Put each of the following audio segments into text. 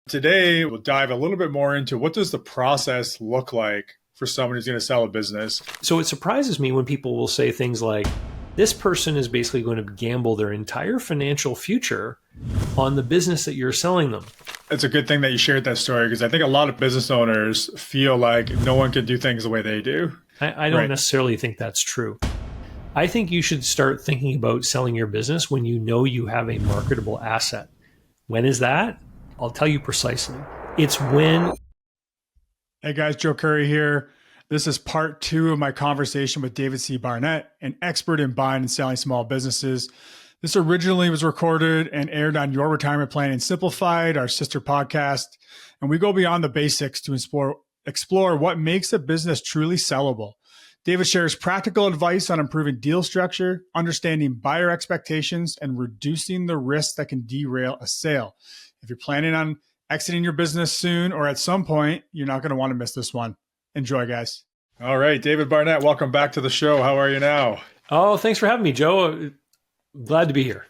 Today, we'll dive a little bit more into what does the process look like for someone who's going to sell a business. So it surprises me when people will say things like, this person is basically going to gamble their entire financial future on the business that you're selling them. It's a good thing that you shared that story because I think a lot of business owners feel like no one can do things the way they do. I don't necessarily think that's true. I think you should start thinking about selling your business when you know you have a marketable asset. When is that? I'll tell you precisely. It's when... Hey guys, Joe Curry here. This is part 2 of my conversation with David C. Barnett, an expert in buying and selling small businesses. This originally was recorded and aired on Your Retirement Planning Simplified, our sister podcast. And we go beyond the basics to explore what makes a business truly sellable. David shares practical advice on improving deal structure, understanding buyer expectations, and reducing the risks that can derail a sale. If you're planning on exiting your business soon or at some point, you're not going to want to miss this one. Enjoy, guys. All right, David Barnett, welcome back to the show. How are you now? Oh, thanks for having me, Joe. Glad to be here.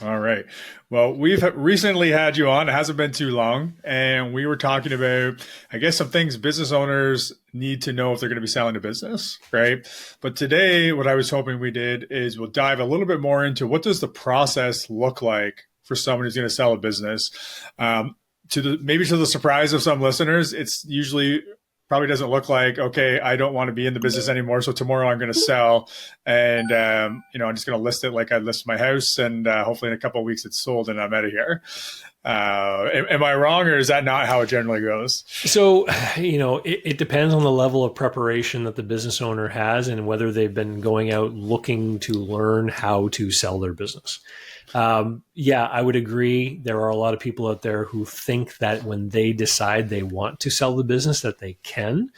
All right. Well, we've recently had you on. It hasn't been too long. And we were talking about, I guess, some things business owners need to know if they're going to be selling a business, right? But today, what I was hoping we did is we'll dive a little bit more into what does the process look like for someone who's going to sell a business. Maybe to the surprise of some listeners, it's usually probably doesn't look like, okay, I don't want to be in the business anymore, so tomorrow I'm going to sell, and I'm just going to list it like I list my house, and hopefully in a couple of weeks it's sold and I'm out of here. Am I wrong, or is that not how it generally goes? So, it depends on the level of preparation that the business owner has and whether they've been going out looking to learn how to sell their business. I would agree. There are a lot of people out there who think that when they decide they want to sell the business that they can.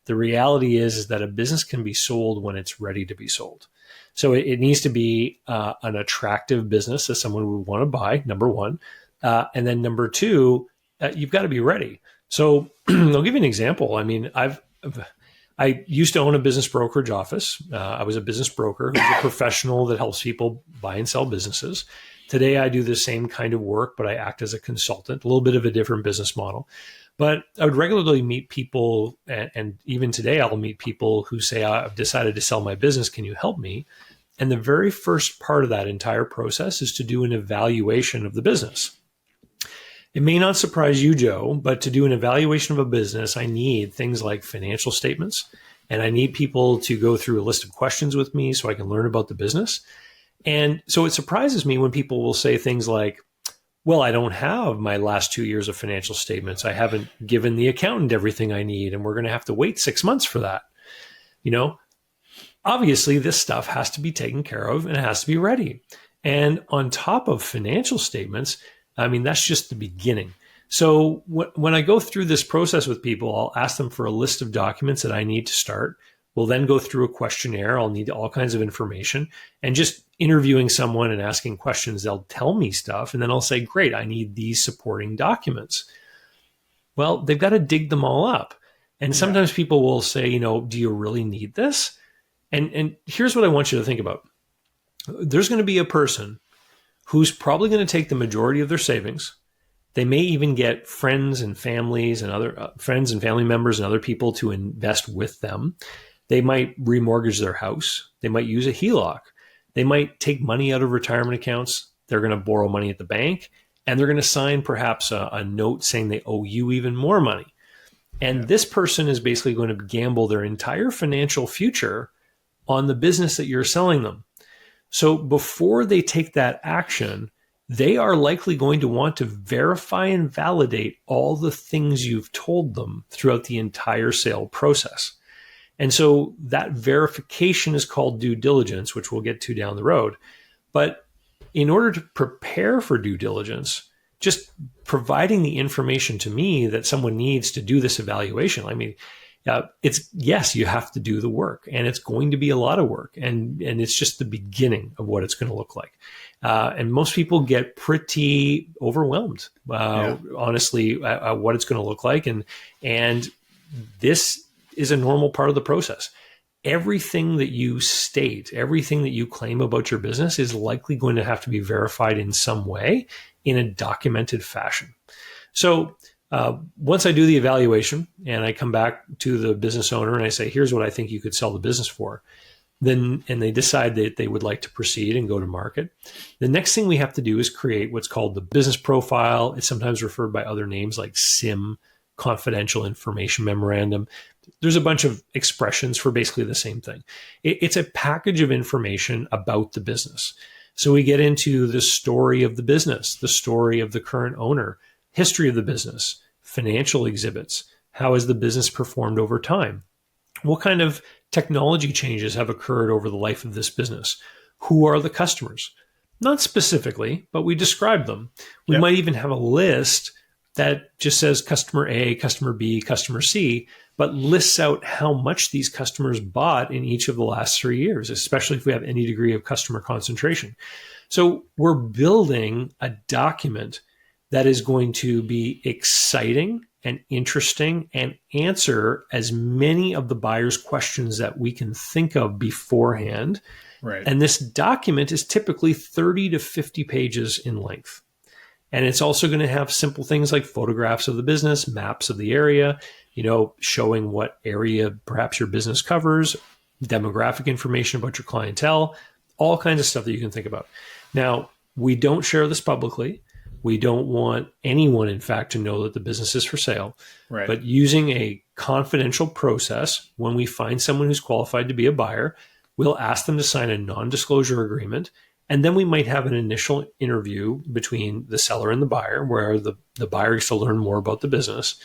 The reality is that a business can be sold when it's ready to be sold. So it needs to be an attractive business that someone would want to buy, number one. And then number two, you've got to be ready. So I'll give you an example. I mean, I used to own a business brokerage office. I was a business broker who's a professional that helps people buy and sell businesses. Today, I do the same kind of work, but I act as a consultant, a little bit of a different business model. But I would regularly meet people, and even today, I'll meet people who say, I've decided to sell my business. Can you help me? And the very first part of that entire process is to do an evaluation of the business. It may not surprise you, Joe, but to do an evaluation of a business, I need things like financial statements, and I need people to go through a list of questions with me so I can learn about the business. And so it surprises me when people will say things like, well, I don't have my last 2 years of financial statements. I haven't given the accountant everything I need, and we're going to have to wait 6 months for that. Obviously, this stuff has to be taken care of and it has to be ready. And on top of financial statements, I mean, that's just the beginning. So when I go through this process with people, I'll ask them for a list of documents that I need to start. We'll then go through a questionnaire. I'll need all kinds of information. And just interviewing someone and asking questions, they'll tell me stuff. And then I'll say, great, I need these supporting documents. Well, they've got to dig them all up. And sometimes people will say, do you really need this? And here's what I want you to think about. There's going to be a person who's probably going to take the majority of their savings. They may even get friends and families and other friends and family members and other people to invest with them. They might remortgage their house. They might use a HELOC. They might take money out of retirement accounts. They're going to borrow money at the bank, and they're going to sign perhaps a note saying they owe you even more money. And this person is basically going to gamble their entire financial future on the business that you're selling them. So before they take that action, they are likely going to want to verify and validate all the things you've told them throughout the entire sale process. And so that verification is called due diligence, which we'll get to down the road. But in order to prepare for due diligence, just providing the information to me that someone needs to do this evaluation, I mean, yes, you have to do the work, and it's going to be a lot of work, and it's just the beginning of what it's going to look like. And most people get pretty overwhelmed, honestly, at what it's going to look like, and this is a normal part of the process. Everything that you state, everything that you claim about your business is likely going to have to be verified in some way in a documented fashion. So once I do the evaluation and I come back to the business owner and I say, here's what I think you could sell the business for, then, and they decide that they would like to proceed and go to market. The next thing we have to do is create what's called the business profile. It's sometimes referred by other names like SIM, confidential information memorandum. There's a bunch of expressions for basically the same thing. It's a package of information about the business. So we get into the story of the business, the story of the current owner, history of the business, financial exhibits. How has the business performed over time? What kind of technology changes have occurred over the life of this business? Who are the customers? Not specifically, but we describe them. We might even have a list that just says customer A, customer B, customer C, but lists out how much these customers bought in each of the last 3 years, especially if we have any degree of customer concentration. So we're building a document that is going to be exciting and interesting and answer as many of the buyer's questions that we can think of beforehand. Right. And this document is typically 30 to 50 pages in length. And it's also going to have simple things like photographs of the business, maps of the area, showing what area perhaps your business covers, demographic information about your clientele, all kinds of stuff that you can think about. Now, we don't share this publicly. We don't want anyone, in fact, to know that the business is for sale. Right. But using a confidential process, when we find someone who's qualified to be a buyer, we'll ask them to sign a non-disclosure agreement. And then we might have an initial interview between the seller and the buyer where the buyer gets to learn more about the business.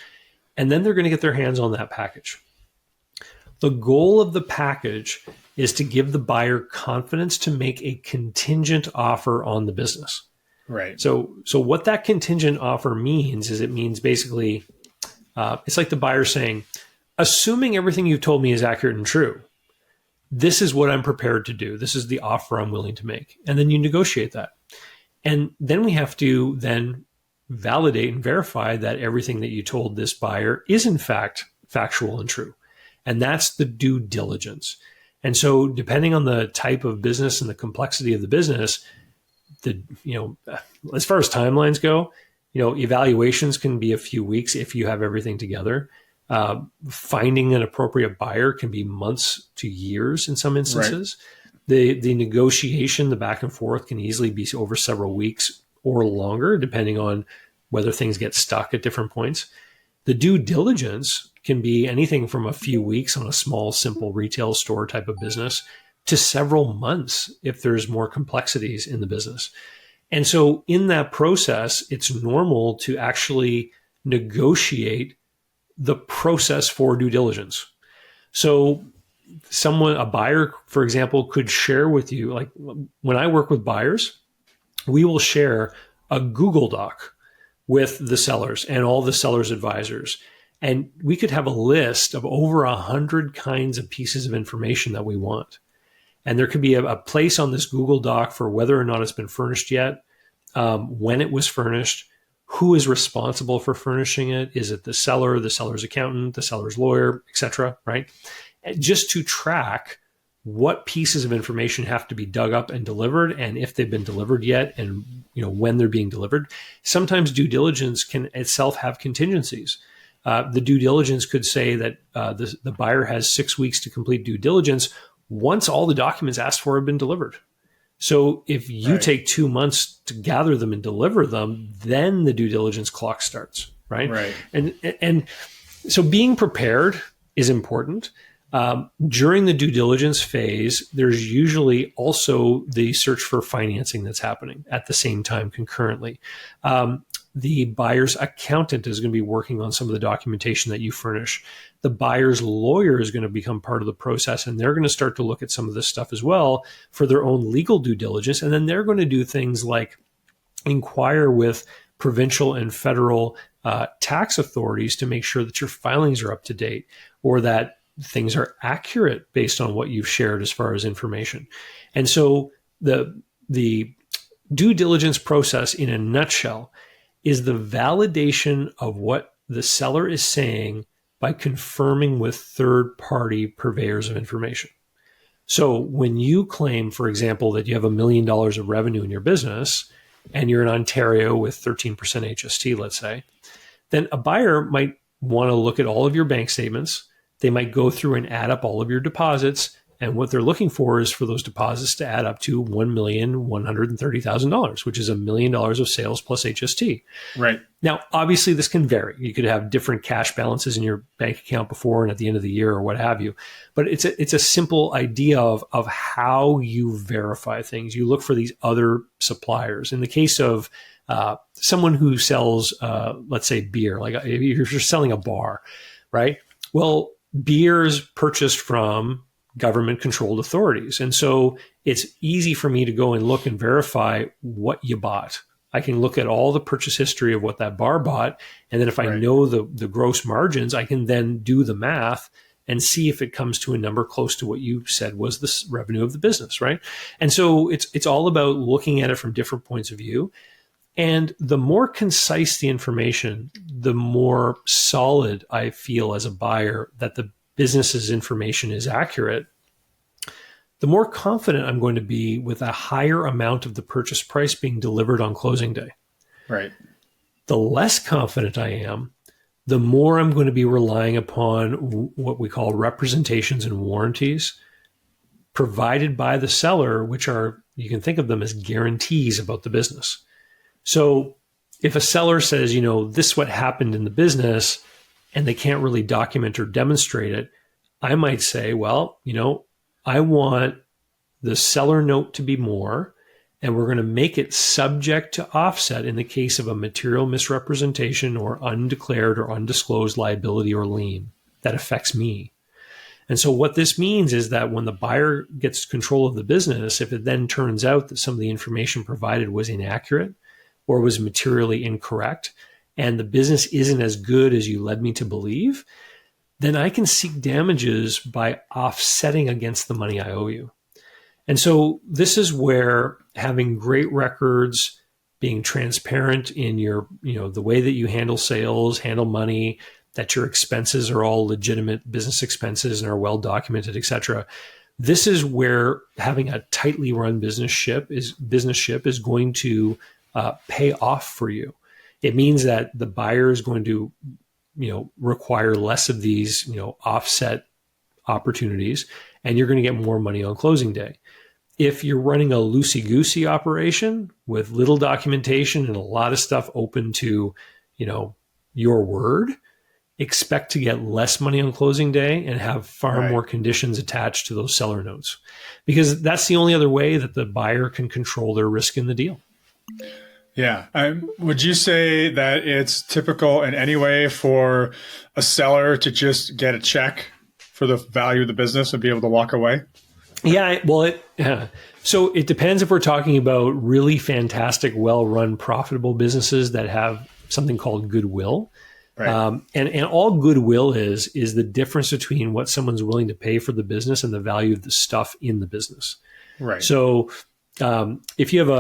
And then they're going to get their hands on that package. The goal of the package is to give the buyer confidence to make a contingent offer on the business. Right. So what that contingent offer means is it means basically, it's like the buyer saying, assuming everything you've told me is accurate and true, this is what I'm prepared to do. This is the offer I'm willing to make. And then you negotiate that. And then we have to then validate and verify that everything that you told this buyer is in fact factual and true. And that's the due diligence. And so depending on the type of business and the complexity of the business, as far as timelines go, evaluations can be a few weeks if you have everything together. Finding an appropriate buyer can be months to years in some instances. Right. The negotiation, the back and forth can easily be over several weeks or longer, depending on whether things get stuck at different points. The due diligence can be anything from a few weeks on a small, simple retail store type of business to several months if there's more complexities in the business. And so in that process, it's normal to actually negotiate the process for due diligence. So a buyer, for example, could share with you, like when I work with buyers, we will share a Google Doc with the sellers and all the sellers' advisors. And we could have a list of over 100 kinds of pieces of information that we want. And there could be a place on this Google Doc for whether or not it's been furnished yet, when it was furnished, who is responsible for furnishing it. Is it the seller, the seller's accountant, the seller's lawyer, etc., right? And just to track what pieces of information have to be dug up and delivered, and if they've been delivered yet, and when they're being delivered. Sometimes due diligence can itself have contingencies. The due diligence could say that the buyer has 6 weeks to complete due diligence once all the documents asked for have been delivered. So if you take 2 months to gather them and deliver them, then the due diligence clock starts, right? Right. And so being prepared is important. During the due diligence phase, there's usually also the search for financing that's happening at the same time concurrently. The buyer's accountant is going to be working on some of the documentation that you furnish. The buyer's lawyer is going to become part of the process, and they're going to start to look at some of this stuff as well for their own legal due diligence. And then they're going to do things like inquire with provincial and federal tax authorities to make sure that your filings are up to date or that things are accurate based on what you've shared as far as information. And so the due diligence process in a nutshell is the validation of what the seller is saying by confirming with third-party purveyors of information. So when you claim, for example, that you have $1 million of revenue in your business, and you're in Ontario with 13% HST, let's say, then a buyer might want to look at all of your bank statements. They might go through and add up all of your deposits. And what they're looking for is for those deposits to add up to $1,130,000, which is $1 million of sales plus HST. Right. Now, obviously, this can vary. You could have different cash balances in your bank account before and at the end of the year or what have you. But it's a simple idea of how you verify things. You look for these other suppliers. In the case of someone who sells, let's say, beer, like if you're selling a bar, right? Well, beer is purchased from government-controlled authorities. And so it's easy for me to go and look and verify what you bought. I can look at all the purchase history of what that bar bought. And then if I know the gross margins, I can then do the math and see if it comes to a number close to what you said was the revenue of the business, right? And so it's all about looking at it from different points of view. And the more concise the information, the more solid I feel as a buyer that the business's information is accurate, the more confident I'm going to be with a higher amount of the purchase price being delivered on closing day. Right. The less confident I am, the more I'm going to be relying upon what we call representations and warranties provided by the seller, which are, you can think of them as guarantees about the business. So if a seller says, this is what happened in the business, and they can't really document or demonstrate it, I might say, well, I want the seller note to be more, and we're going to make it subject to offset in the case of a material misrepresentation or undeclared or undisclosed liability or lien that affects me. And so what this means is that when the buyer gets control of the business, if it then turns out that some of the information provided was inaccurate or was materially incorrect, and the business isn't as good as you led me to believe, then I can seek damages by offsetting against the money I owe you. And so this is where having great records, being transparent in your, the way that you handle sales, handle money, that your expenses are all legitimate business expenses and are well documented, et cetera. This is where having a tightly run business ship is going to pay off for you. It means that the buyer is going to, require less of these, offset opportunities, and you're going to get more money on closing day. If you're running a loosey-goosey operation with little documentation and a lot of stuff open to, your word, expect to get less money on closing day and have far more conditions attached to those seller notes, because that's the only other way that the buyer can control their risk in the deal. Yeah. Would you say that it's typical in any way for a seller to just get a check for the value of the business and be able to walk away? Yeah. Well, so it depends if we're talking about really fantastic, well-run, profitable businesses that have something called Goodwill. Right. And all Goodwill is the difference between what someone's willing to pay for the business and the value of the stuff in the business. Right. So if you have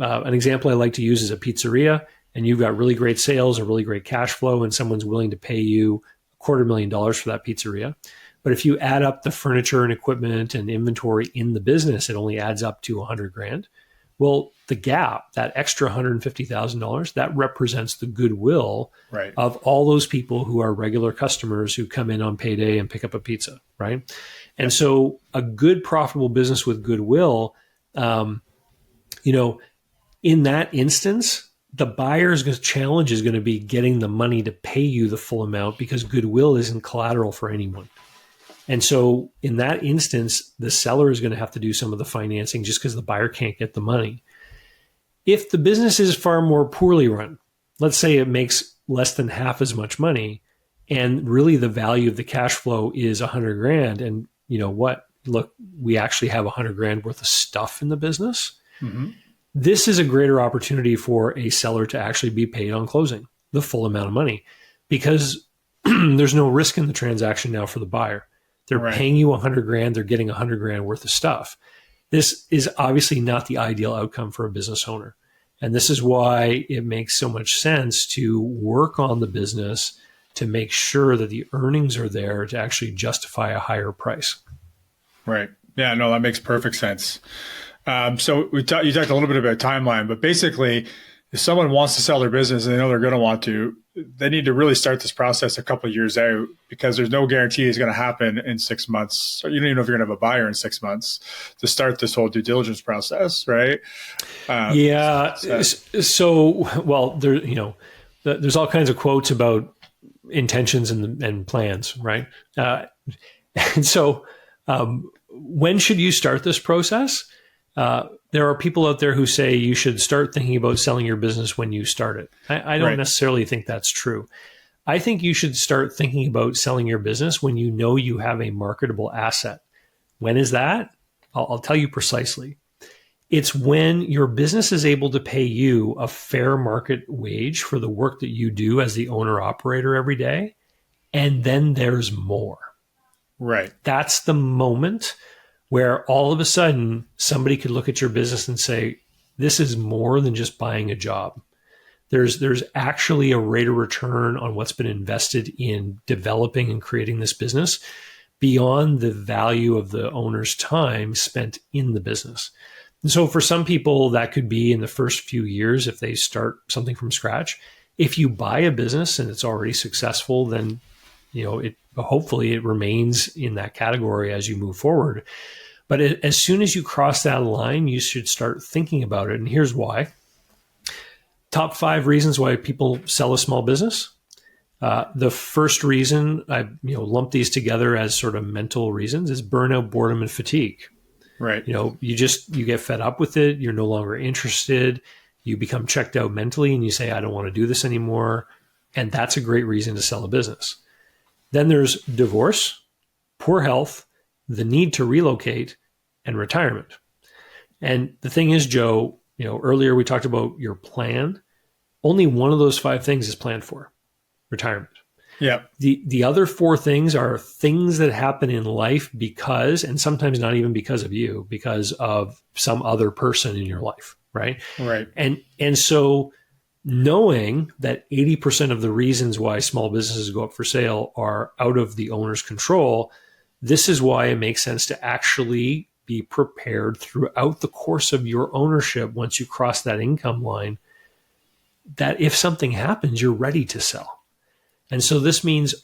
an example I like to use is a pizzeria, and you've got really great sales or really great cash flow, and someone's willing to pay you $250,000 for that pizzeria. But if you add up the furniture and equipment and inventory in the business, it only adds up to $100,000. Well, the gap, that extra $150,000, that represents the goodwill of all those people who are regular customers who come in on payday and pick up a pizza, right? And so a good profitable business with goodwill, in that instance, the buyer's challenge is going to be getting the money to pay you the full amount, because goodwill isn't collateral for anyone. And so in that instance, the seller is going to have to do some of the financing just because the buyer can't get the money. If the business is far more poorly run, let's say it makes less than half as much money, and really the value of the cash flow is $100,000, and look, we actually have $100,000 worth of stuff in the business. Mm-hmm. This is a greater opportunity for a seller to actually be paid on closing the full amount of money, because there's no risk in the transaction now for the buyer. They're paying you $100,000. They're getting $100,000 worth of stuff. This is obviously not the ideal outcome for a business owner. And this is why it makes so much sense to work on the business to make sure that the earnings are there to actually justify a higher price. Right. Yeah, no, that makes perfect sense. So you talked a little bit about timeline, but basically, if someone wants to sell their business and they know they're going to want to, they need to really start this process a couple of years out, because there's no guarantee it's going to happen in 6 months. You don't even know if you're going to have a buyer in 6 months to start this whole due diligence process, right? Yeah. Well, there's all kinds of quotes about intentions and plans, right? And so, when should you start this process? There are people out there who say you should start thinking about selling your business when you start it. I don't necessarily think that's true. I think you should start thinking about selling your business when you know you have a marketable asset. When is that? I'll tell you precisely. It's when your business is able to pay you a fair market wage for the work that you do as the owner operator every day. And then there's more. Right. That's the moment where all of a sudden somebody could look at your business and say, this is more than just buying a job. There's actually a rate of return on what's been invested in developing and creating this business beyond the value of the owner's time spent in the business. And so for some people, that could be in the first few years if they start something from scratch. If you buy a business and it's already successful, then hopefully it remains in that category as you move forward. But as soon as you cross that line, you should start thinking about it. And here's why. Top 5 reasons why people sell a small business. The first reason, I lump these together as sort of mental reasons, is burnout, boredom, and fatigue. Right. You get fed up with it. You're no longer interested. You become checked out mentally and you say, I don't want to do this anymore. And that's a great reason to sell a business. Then there's divorce, poor health, the need to relocate, and retirement. And the thing is, Joe, earlier we talked about your plan. Only one of those 5 things is planned for: retirement. Yeah. The other 4 things are things that happen in life because, and sometimes not even because of you, because of some other person in your life, right? Right. And so knowing that 80% of the reasons why small businesses go up for sale are out of the owner's control, this is why it makes sense to actually be prepared throughout the course of your ownership, once you cross that income line, that if something happens, you're ready to sell. And so this means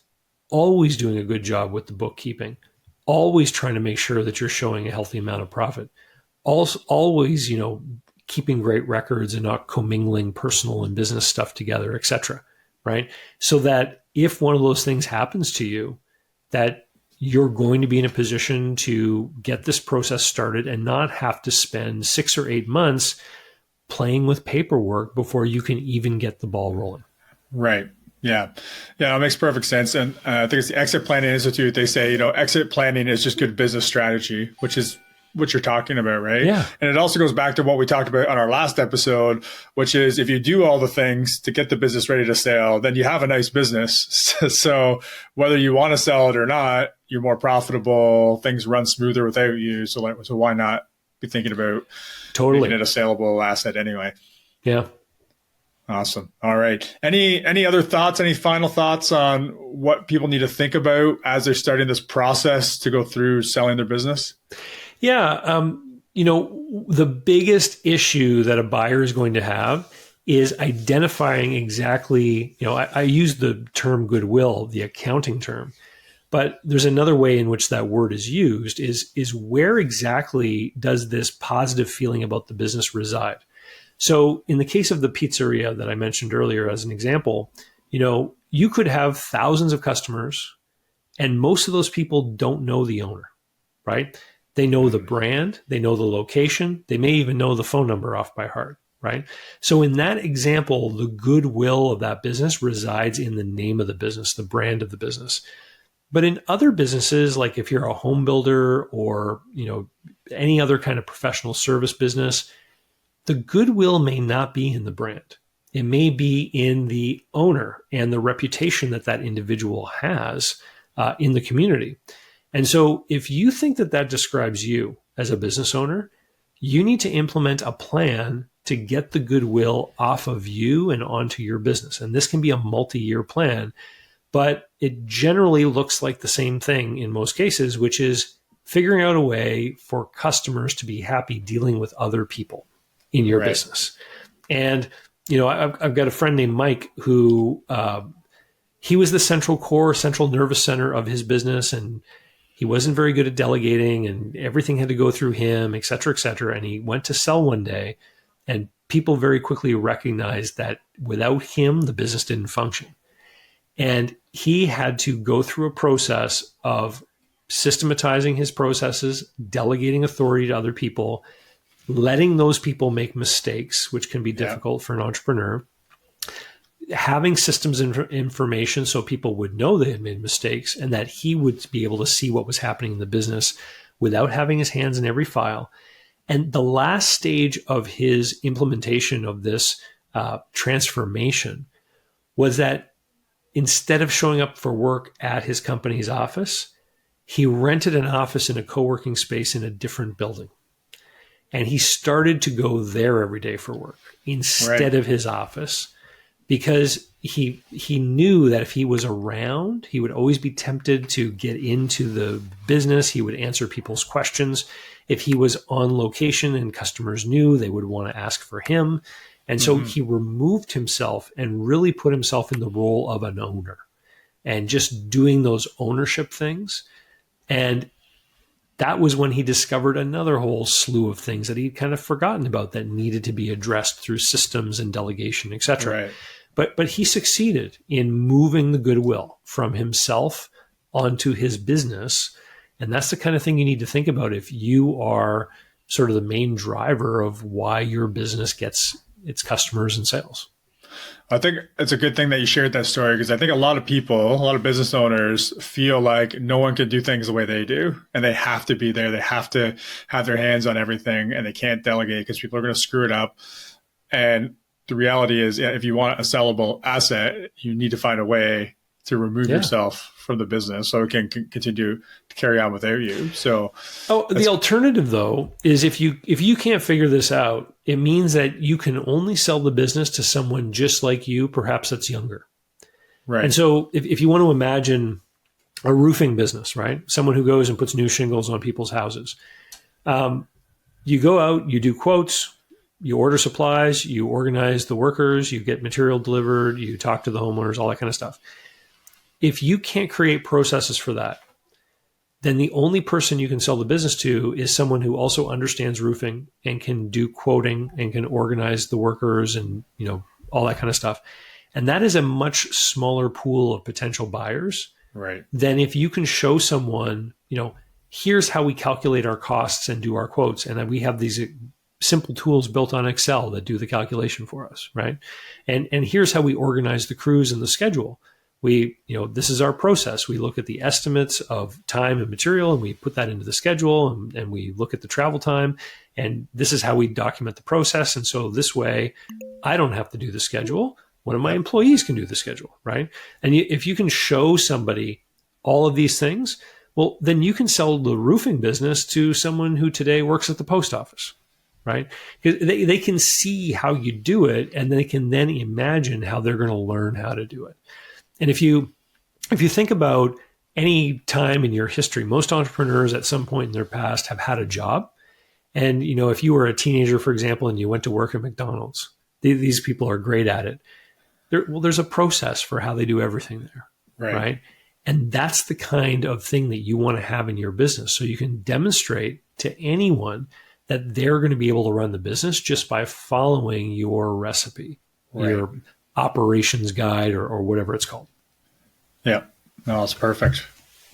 always doing a good job with the bookkeeping, always trying to make sure that you're showing a healthy amount of profit, always, keeping great records and not commingling personal and business stuff together, et cetera, right? So that if one of those things happens to you, that you're going to be in a position to get this process started and not have to spend 6 or 8 months playing with paperwork before you can even get the ball rolling. Right. Yeah. Yeah, it makes perfect sense. And I think it's the Exit Planning Institute. They say, exit planning is just good business strategy, which is what you're talking about, right? Yeah. And it also goes back to what we talked about on our last episode, which is if you do all the things to get the business ready to sell, then you have a nice business. So whether you want to sell it or not, you're more profitable, things run smoother without you. So why not be thinking about making it a saleable asset anyway? Yeah. Awesome. All right. Any other thoughts, any final thoughts on what people need to think about as they're starting this process to go through selling their business? Yeah. The biggest issue that a buyer is going to have is identifying exactly, I use the term goodwill, the accounting term, but there's another way in which that word is used is where exactly does this positive feeling about the business reside? So in the case of the pizzeria that I mentioned earlier as an example, you could have thousands of customers and most of those people don't know the owner, right? They know the brand, they know the location, they may even know the phone number off by heart, right? So in that example, the goodwill of that business resides in the name of the business, the brand of the business. But in other businesses, like if you're a home builder or, any other kind of professional service business, the goodwill may not be in the brand. It may be in the owner and the reputation that that individual has in the community. And so if you think that describes you as a business owner, you need to implement a plan to get the goodwill off of you and onto your business. And this can be a multi-year plan, but it generally looks like the same thing in most cases, which is figuring out a way for customers to be happy dealing with other people in your business. And, I've got a friend named Mike who, he was the central nervous center of his business, and he wasn't very good at delegating, and everything had to go through him, et cetera, et cetera. And he went to sell one day, and people very quickly recognized that without him, the business didn't function. And he had to go through a process of systematizing his processes, delegating authority to other people, letting those people make mistakes, which can be difficult for an entrepreneur, having systems information so people would know they had made mistakes and that he would be able to see what was happening in the business without having his hands in every file. And the last stage of his implementation of this transformation was that instead of showing up for work at his company's office, he rented an office in a co-working space in a different building. And he started to go there every day for work instead of his office, because he knew that if he was around, he would always be tempted to get into the business. He would answer people's questions. If he was on location and customers knew, they would want to ask for him. And so he removed himself and really put himself in the role of an owner and just doing those ownership things. And that was when he discovered another whole slew of things that he'd kind of forgotten about that needed to be addressed through systems and delegation, et cetera. But he succeeded in moving the goodwill from himself onto his business. And that's the kind of thing you need to think about if you are sort of the main driver of why your business gets its customers and sales. I think it's a good thing that you shared that story, because I think a lot of people, a lot of business owners feel like no one can do things the way they do, and they have to be there. They have to have their hands on everything, and they can't delegate because people are going to screw it up. And the reality is, if you want a sellable asset, you need to find a way to remove yourself from the business so it can continue to carry on without you. So, the alternative though is if you can't figure this out, it means that you can only sell the business to someone just like you, perhaps that's younger. Right. And so if you want to imagine a roofing business, right? Someone who goes and puts new shingles on people's houses. You go out, you do quotes, you order supplies, you organize the workers, you get material delivered, you talk to the homeowners, all that kind of stuff. If you can't create processes for that, then the only person you can sell the business to is someone who also understands roofing and can do quoting and can organize the workers and, all that kind of stuff. And that is a much smaller pool of potential buyers than if you can show someone, here's how we calculate our costs and do our quotes. And then we have these simple tools built on Excel that do the calculation for us, right? And here's how we organize the crews and the schedule. This is our process. We look at the estimates of time and material, and we put that into the schedule, and we look at the travel time, and this is how we document the process. And so this way, I don't have to do the schedule. One of my employees can do the schedule, right? And if you can show somebody all of these things, well, then you can sell the roofing business to someone who today works at the post office, right? Because they can see how you do it, and they can then imagine how they're going to learn how to do it. And if you think about any time in your history, most entrepreneurs at some point in their past have had a job. And, if you were a teenager, for example, and you went to work at McDonald's, these people are great at it. There's a process for how they do everything there, right? And that's the kind of thing that you want to have in your business. So you can demonstrate to anyone that they're going to be able to run the business just by following your recipe, your operations guide or whatever it's called. Yeah, no, it's perfect.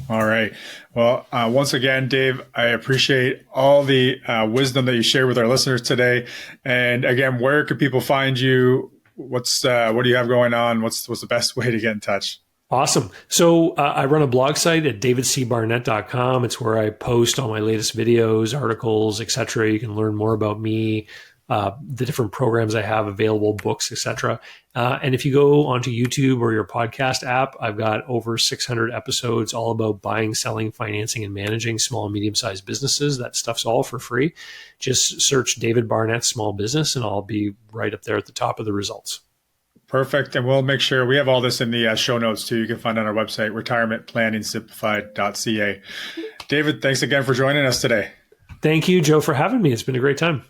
All right. Well, once again, Dave, I appreciate all the wisdom that you shared with our listeners today. And again, where can people find you? What do you have going on? What's the best way to get in touch? Awesome. So I run a blog site at davidcbarnett.com. It's where I post all my latest videos, articles, etc. You can learn more about me, the different programs I have available, books, etc. And if you go onto YouTube or your podcast app, I've got over 600 episodes all about buying, selling, financing, and managing small and medium-sized businesses. That stuff's all for free. Just search David Barnett Small Business, and I'll be right up there at the top of the results. Perfect. And we'll make sure we have all this in the show notes too. You can find on our website, retirementplanningsimplified.ca. David, thanks again for joining us today. Thank you, Joe, for having me. It's been a great time.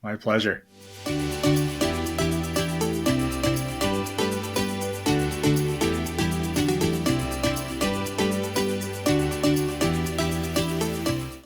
My pleasure.